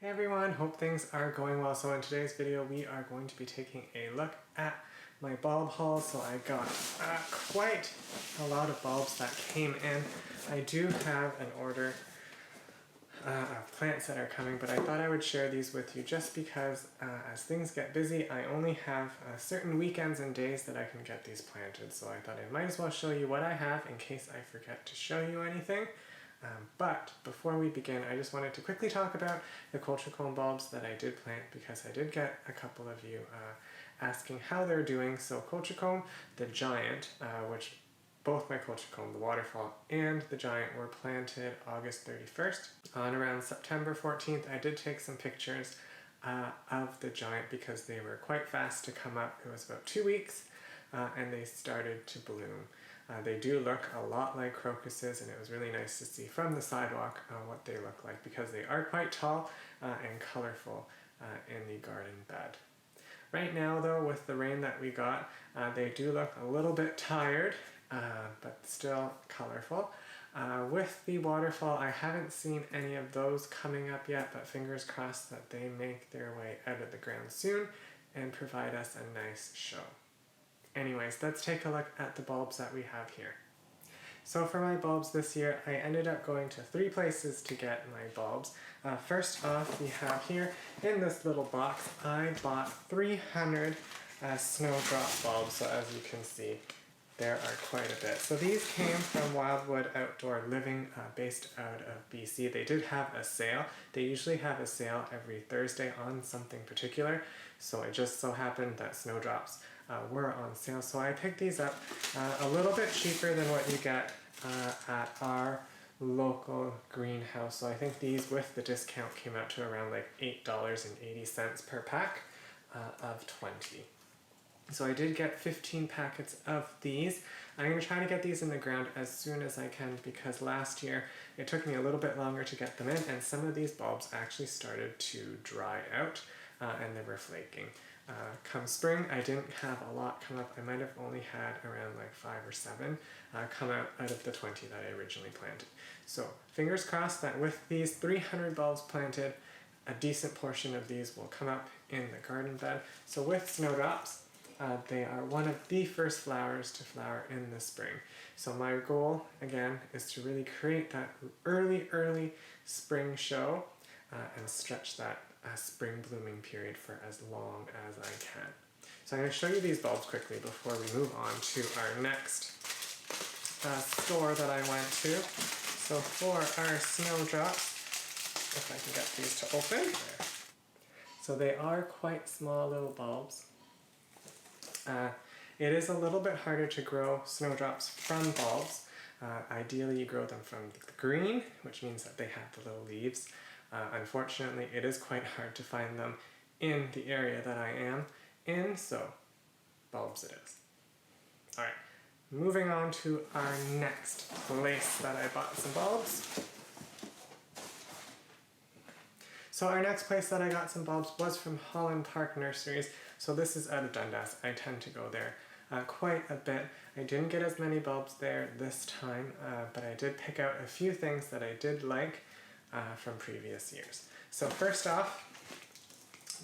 Hey everyone, hope things are going well. So in today's video we are going to be taking a look at my bulb haul. So I got quite a lot of bulbs that came in. I do have an order of plants that are coming, but I thought I would share these with you just because as things get busy I only have certain weekends and days that I can get these planted. So I thought I might as well show you what I have in case I forget to show you anything. But before we begin, I just wanted to quickly talk about the Colchicum bulbs that I did plant because I did get a couple of you asking how they're doing. So Colchicum, the giant, which both my Colchicum, the waterfall and the giant, were planted August 31st. On around September 14th, I did take some pictures of the giant because they were quite fast to come up. It was about 2 weeks and they started to bloom. They do look a lot like crocuses, and it was really nice to see from the sidewalk what they look like because they are quite tall and colorful in the garden bed. Right now though, with the rain that we got, they do look a little bit tired, but still colorful. With the waterfall, I haven't seen any of those coming up yet, but fingers crossed that they make their way out of the ground soon and provide us a nice show. Anyways, let's take a look at the bulbs that we have here. So for my bulbs this year, I ended up going to 3 places to get my bulbs. First off, we have here in this little box, I bought 300 Snowdrop bulbs. So as you can see, there are quite a bit. So these came from Wildwood Outdoor Living, based out of BC. They did have a sale. They usually have a sale every Thursday on something particular. So it just so happened that Snowdrops were on sale. So I picked these up a little bit cheaper than what you get at our local greenhouse. So I think these with the discount came out to around like $8.80 per pack of 20. So I did get 15 packets of these. I'm going to try to get these in the ground as soon as I can because last year it took me a little bit longer to get them in, and some of these bulbs actually started to dry out and they were flaking. Come spring, I didn't have a lot come up. I might have only had around like 5 or 7 come out of the 20 that I originally planted. So fingers crossed that with these 300 bulbs planted, a decent portion of these will come up in the garden bed. So with Snowdrops, they are one of the first flowers to flower in the spring. So my goal, again, is to really create that early spring show and stretch that spring blooming period for as long as I can. So I'm going to show you these bulbs quickly before we move on to our next store that I went to. So for our Snowdrops, if I can get these to open. There. So they are quite small little bulbs. It is a little bit harder to grow Snowdrops from bulbs. Ideally you grow them from the green, which means that they have the little leaves. Unfortunately, it is quite hard to find them in the area that I am in, so bulbs it is. Alright, moving on to our next place that I bought some bulbs. So our next place that I got some bulbs was from Holland Park Nurseries. So this is out of Dundas. I tend to go there quite a bit. I didn't get as many bulbs there this time, but I did pick out a few things that I did like from previous years. So first off,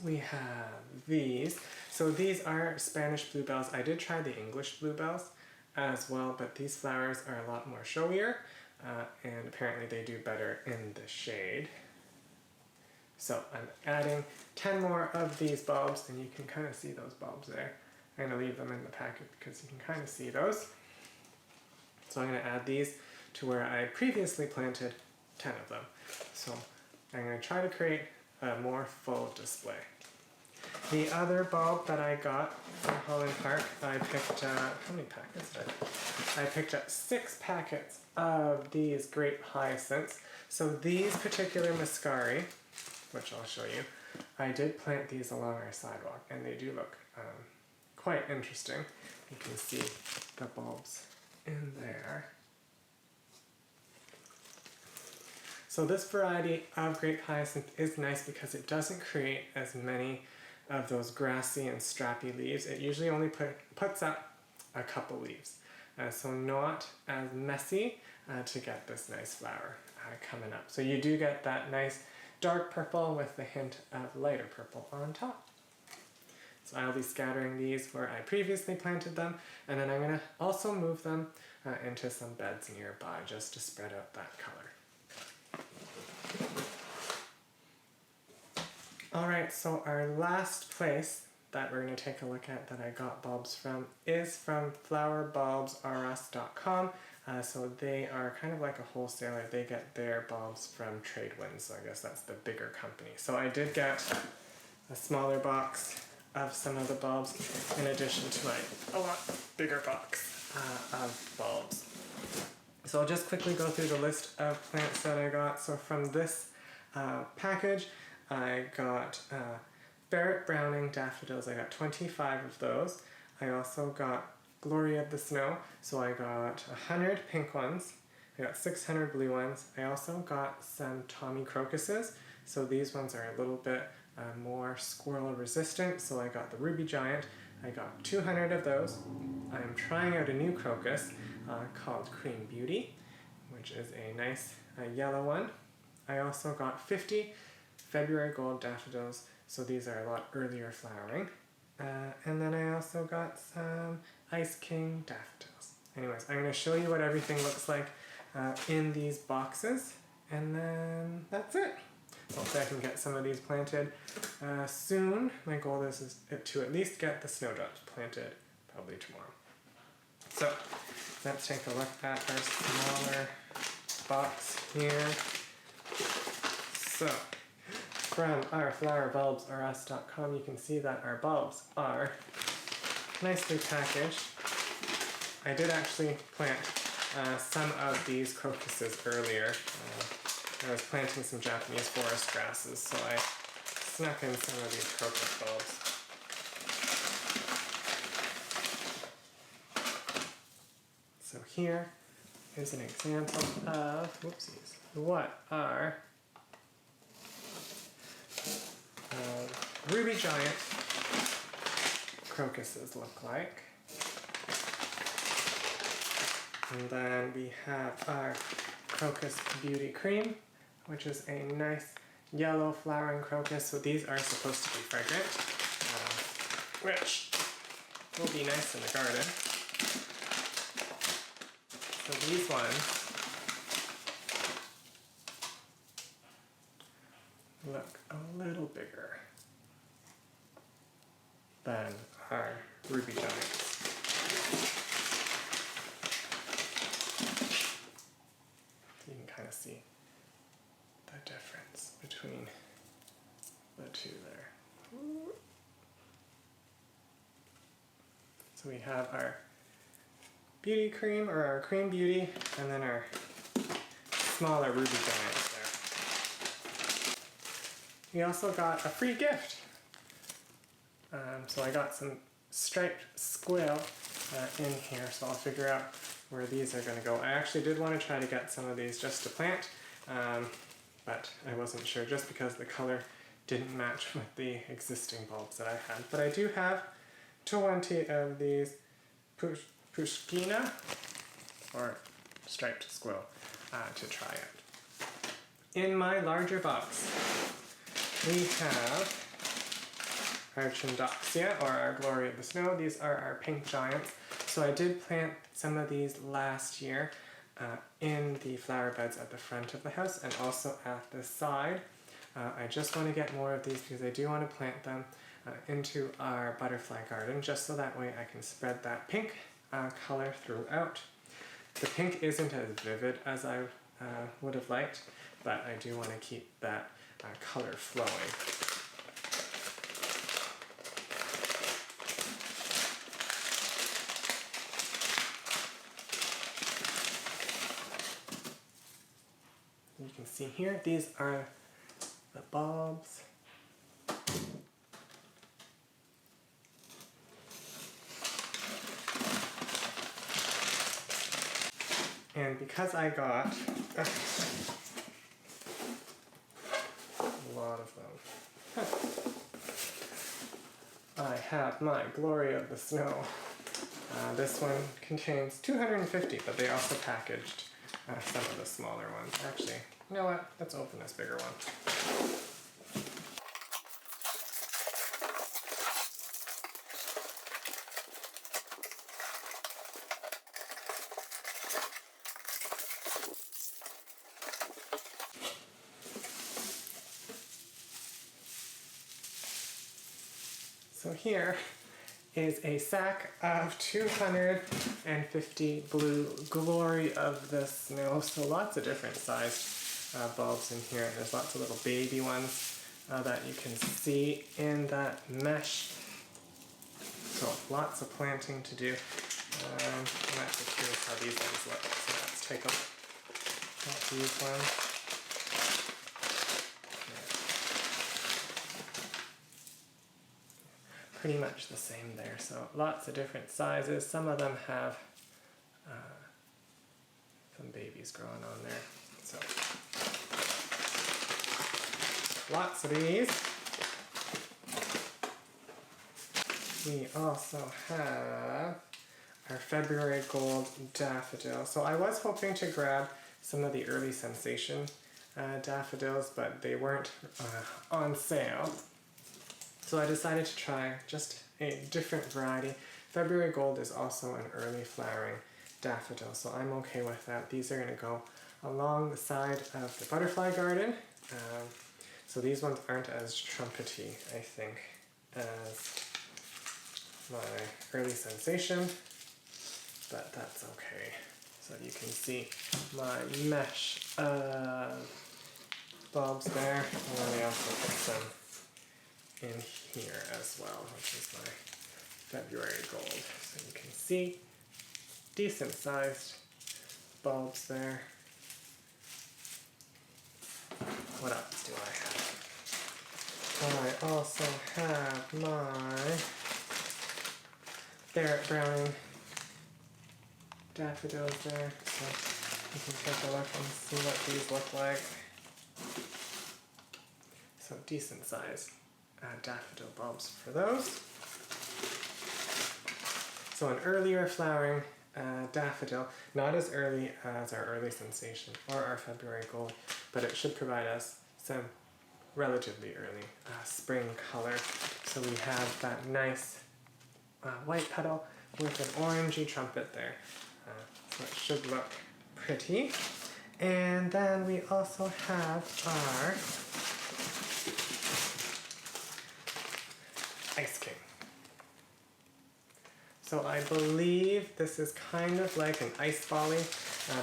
we have these. So these are Spanish bluebells. I did try the English bluebells as well, but these flowers are a lot more showier, and apparently they do better in the shade. So I'm adding 10 more of these bulbs, and you can kind of see those bulbs there. I'm going to leave them in the packet because you can kind of see those. So I'm going to add these to where I previously planted 10 of them. So I'm going to try to create a more full display. The other bulb that I got from Holland Park, I picked up, how many packets did I picked up 6 packets of these grape hyacinths. So these particular muscari, which I'll show you, I did plant these along our sidewalk, and they do look quite interesting. You can see the bulbs in there. So this variety of grape hyacinth is nice because it doesn't create as many of those grassy and strappy leaves. It usually only puts up a couple leaves. So not as messy to get this nice flower coming up. So you do get that nice dark purple with the hint of lighter purple on top. So I'll be scattering these where I previously planted them, and then I'm going to also move them into some beds nearby just to spread out that color. Alright, so our last place that we're going to take a look at that I got bulbs from is from flowerbulbsrus.com. So they are kind of like a wholesaler. They get their bulbs from Tradewinds, so I guess that's the bigger company. So I did get a smaller box of some of the bulbs in addition to my a lot bigger box of bulbs. So I'll just quickly go through the list of plants that I got. So from this package, I got Barrett Browning Daffodils. I got 25 of those. I also got Glory of the Snow, so I got 100 pink ones. I got 600 blue ones. I also got some Tommy Crocuses, so these ones are a little bit more squirrel resistant, so I got the Ruby Giant. I got 200 of those. I'm trying out a new crocus called Cream Beauty, which is a nice yellow one. I also got 50 February Gold Daffodils, so these are a lot earlier flowering. And then I also got some Ice King Daffodils. Anyways, I'm going to show you what everything looks like in these boxes, and then that's it. Hopefully I can get some of these planted soon. My goal is to at least get the Snowdrops planted probably tomorrow. So let's take a look at our smaller box here. So from our flowerbulbsrus.com, you can see that our bulbs are nicely packaged. I did actually plant some of these crocuses earlier. I was planting some Japanese forest grasses, so I snuck in some of these crocus bulbs. So here is an example of, whoopsies, what are Ruby Giant crocuses look like. And then we have our Crocus Beauty Cream, which is a nice yellow flowering crocus. So these are supposed to be fragrant, which will be nice in the garden. So these ones look a little bigger than our Ruby Giants. You can kind of see the difference between the two there. So we have our beauty cream, or our cream beauty, and then our smaller Ruby Giants there. We also got a free gift. So I got some striped squirrel in here, so I'll figure out where these are going to go. I actually did want to try to get some of these just to plant, but I wasn't sure just because the color didn't match with the existing bulbs that I had. But I do have 20 of these Pushkina, or striped squirrel, to try out. In my larger box, we have Archindoxia, or our Glory of the Snow. These are our pink giants. So I did plant some of these last year in the flower beds at the front of the house and also at the side. I just want to get more of these because I do want to plant them into our butterfly garden, just so that way I can spread that pink color throughout. The pink isn't as vivid as I would have liked, but I do want to keep that color flowing. You can see here, these are the bulbs. And because I got a lot of them, I have my Glory of the Snow. This one contains 250, but they also packaged some of the smaller ones. Actually, you know what? Let's open this bigger one. So here is a sack of 250 blue Glory of the Snow. So lots of different sized bulbs in here. And there's lots of little baby ones that you can see in that mesh. So lots of planting to do. I'm actually curious how these ones look. So let's take a look at these ones. Pretty much the same there, so lots of different sizes. Some of them have some babies growing on there. So lots of these. We also have our February Gold Daffodil. So I was hoping to grab some of the early sensation daffodils, but they weren't on sale. So I decided to try just a different variety. February Gold is also an early flowering daffodil, so I'm okay with that. These are going to go along the side of the butterfly garden. So these ones aren't as trumpety, I think, as my early sensation, but that's okay. So you can see my mesh bulbs there, and then we also put some in here as well, which is my February Gold. So you can see decent sized bulbs there. What else do I have? I also have my Barrett Browning daffodils there. So you can take a look and see what these look like. So decent size daffodil bulbs for those. So an earlier flowering daffodil, not as early as our early sensation or our February Gold, but it should provide us some relatively early spring color. So we have that nice white petal with an orangey trumpet there. So it should look pretty. And then we also have our Ice King. So I believe this is kind of like an ice volley,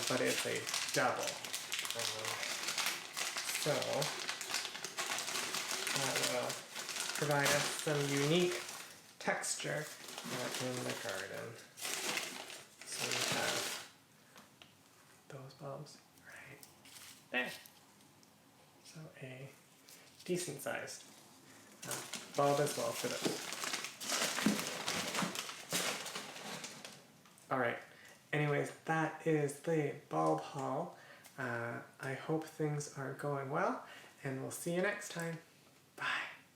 but it's a double. So that will provide us some unique texture in the garden. So we have those bulbs right there. So a decent sized bulb as well for those. Alright, anyways, that is the bulb haul. I hope things are going well, and we'll see you next time.